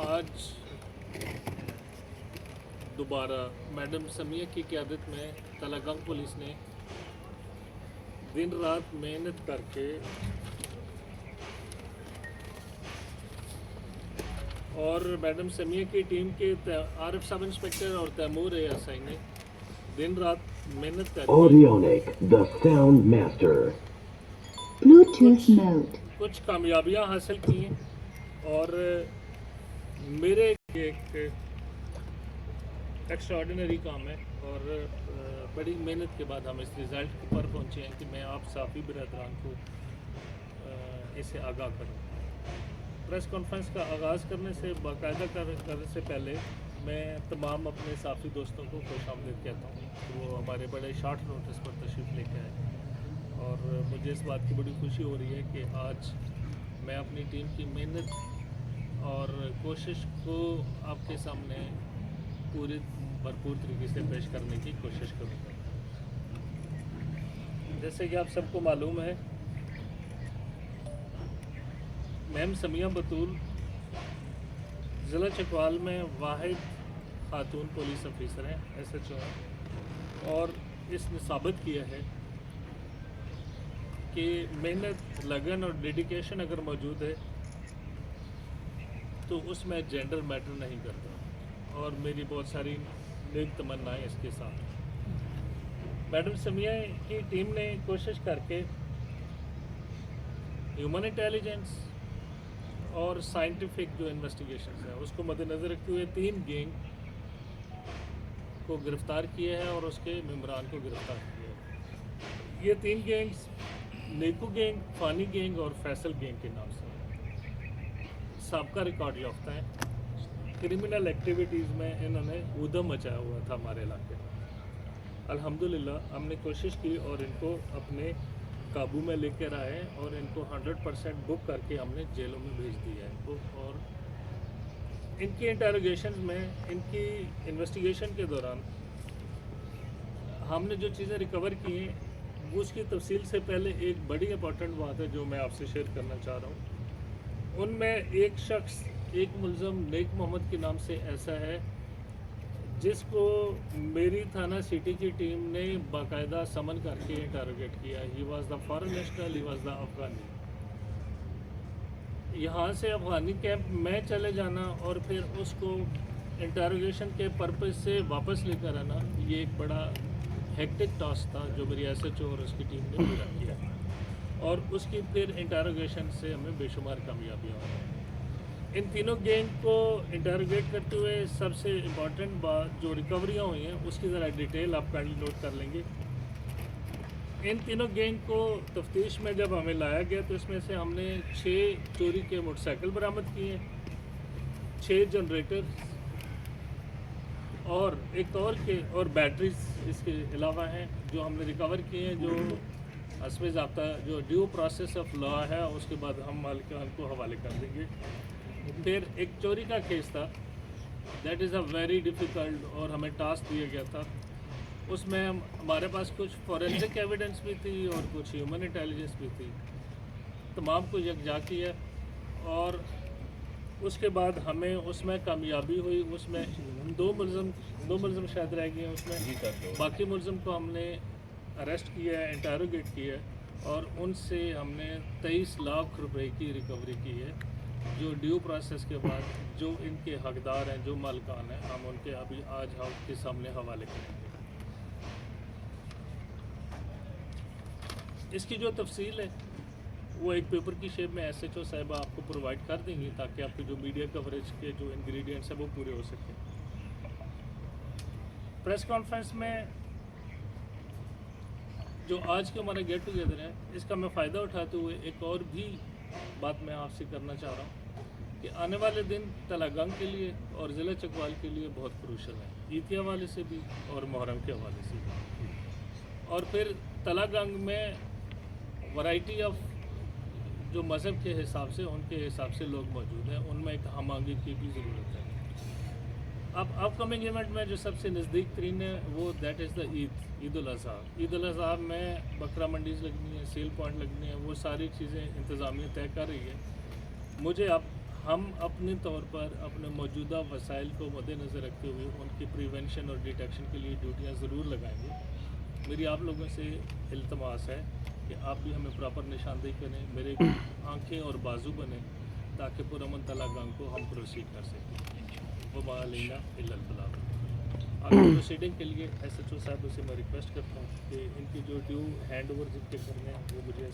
आज दोबारा मैडम समिया की क़यादत में तलागंग पुलिस ने दिन रात मेहनत करके और मैडम समिया की टीम के आरिफ सब इंस्पेक्टर और तैमूर एएसआई ने दिन रात मेहनत करके Audionic, the sound master. Bluetooth mode. कुछ कामयाबियां हासिल की हैं और मेरे एक एक्स्ट्राऑर्डिनरी काम है और बड़ी मेहनत के बाद हम इस रिज़ल्ट पर पहुंचे हैं कि मैं आप साफ़ी बिरादरान को इससे आगाह करूं। प्रेस कॉन्फ्रेंस का आगाज़ करने से बाकायदा करने से पहले मैं तमाम अपने साफ़ी दोस्तों को खुशामदीद कहता हूं कि वो हमारे बड़े शॉर्ट नोटिस पर तशरीफ़ लेके आए और मुझे इस बात की बड़ी खुशी हो रही है कि आज मैं अपनी टीम की मेहनत और कोशिश को आपके सामने पूरी भरपूर तरीके से पेश करने की कोशिश करूँगा। जैसे कि आप सबको मालूम है, मैम समिया बतूल ज़िला चकवाल में वाहिद खातून पुलिस ऑफिसर हैं, SHO हैं और इसने साबित किया है कि मेहनत, लगन और डेडिकेशन अगर मौजूद है तो उसमें जेंडर मैटर नहीं करता और मेरी बहुत सारी नेक तमन्नाएं इसके साथ। मैडम समिया की टीम ने कोशिश करके ह्यूमन इंटेलिजेंस और साइंटिफिक जो इन्वेस्टिगेशंस है उसको मद्देनज़र रखते हुए 3 गैंग को गिरफ़्तार किया है और उसके मेंबरान को गिरफ़्तार किया है। ये 3 गैंग्स नेकू गैंग, फ़ानी गैंग और फैसल गैंग के नाम से सबका रिकॉर्ड याफ्ता है। क्रिमिनल एक्टिविटीज़ में इन्होंने ऊधम मचाया हुआ था हमारे इलाके में। अल्हम्दुलिल्लाह हमने कोशिश की और इनको अपने काबू में लेकर आए और इनको 100% बुक करके हमने जेलों में भेज दिया है इनको। और इनकी इंटरोगेशन में, इनकी इन्वेस्टिगेशन के दौरान हमने जो चीज़ें रिकवर की हैं वो उसकी तफसील से पहले एक बड़ी इंपॉर्टेंट बात है जो मैं आपसे शेयर करना चाह रहा हूँ। उनमें एक शख्स, एक मुलज़म नेक मोहम्मद के नाम से ऐसा है जिसको मेरी थाना सिटी की टीम ने बाकायदा समन करके इंटरोगेट किया। He was the foreign national, he was the Afghani. यहाँ से अफ़गानी कैंप में चले जाना और फिर उसको इंटरोगेशन के पर्पज़ से वापस लेकर आना, ये एक बड़ा हेक्टिक टास्क था जो मेरी SHO और उसकी टीम ने पूरा किया और उसकी फिर इंटरोगेशन से हमें बेशुमार कामयाबियाँ हुई। इन तीनों गैंग को इंटरोगेट करते हुए सबसे इम्पॉर्टेंट बात जो रिकवरियाँ हुई हैं उसकी ज़रा डिटेल आप काइंडली नोट कर लेंगे। इन तीनों गैंग को तफ्तीश में जब हमें लाया गया तो इसमें से हमने 6 चोरी के मोटरसाइकिल बरामद किए, 6 जनरेटर और एक और बैटरीज इसके अलावा हैं जो हमने रिकवर किए हैं, जो हस्बे ज़ाब्ता जो ड्यू प्रोसेस ऑफ लॉ है उसके बाद हम मालिकान को हवाले कर देंगे। फिर एक चोरी का केस था, that is a very difficult और हमें टास्क दिया गया था। उसमें हमारे पास कुछ फॉरेंसिक एविडेंस भी थी और कुछ ह्यूमन इंटेलिजेंस भी थी, तमाम को यकजा किया और उसके बाद हमें उसमें कामयाबी हुई। उसमें दो मुलज़म शायद रह गए हैं उसमें, बाकी मुलज़म को हमने अरेस्ट किया है, इंटरोगेट किया है और उनसे हमने 23 लाख रुपए की रिकवरी की है, जो ड्यू प्रोसेस के बाद जो इनके हकदार हैं, जो मालिकान हैं, हम उनके अभी आज आपके सामने हवाले करेंगे। इसकी जो तफसील है वो एक पेपर की शेप में SHO साहिबा आपको प्रोवाइड कर देंगी ताकि आपके जो मीडिया कवरेज के जो इंग्रेडिएंट्स हैं वो पूरे हो सकें। प्रेस कॉन्फ्रेंस में जो आज के हमारा गेट टुगेदर है इसका मैं फ़ायदा उठाते हुए एक और भी बात मैं आपसे करना चाह रहा हूँ कि आने वाले दिन तलागंग के लिए और ज़िला चकवाल के लिए बहुत क्रूशल है, ईद के हवाले से भी और मुहर्रम के हवाले से भी। और फिर तलागंग में वैरायटी ऑफ जो मज़हब के हिसाब से, उनके हिसाब से लोग मौजूद हैं, उनमें एक हम आंगी की भी ज़रूरत है। अब अपकमिंग इवेंट में जो सबसे नज़दीक तरीन है वो that is the Eid ul Azha. Eid ul Azha में बकरा मंडीज़ लगनी है, सेल पॉइंट लगनी है, वो सारी चीज़ें इंतज़ामिया तय कर रही है। मुझे अब हम अपने तौर पर अपने मौजूदा वसाइल को मद्देनज़र रखते हुए उनकी प्रिवेंशन और डिटेक्शन के लिए ड्यूटियाँ ज़रूर लगाएंगे। मेरी आप लोगों से इल्तमास है कि आप भी हमें प्रॉपर निशानदेही करें, मेरे आंखें और बाजू बने, ताकि पुरअमन तला गंग को हम प्रोसीड कर सकें। वो मालिना इल्लल बलाग। आगे प्रोसीडिंग के लिए SHO साहब से मैं रिक्वेस्ट करता हूँ कि इनकी जो ड्यू हैंड ओवर जिनके करने हैं वो मुझे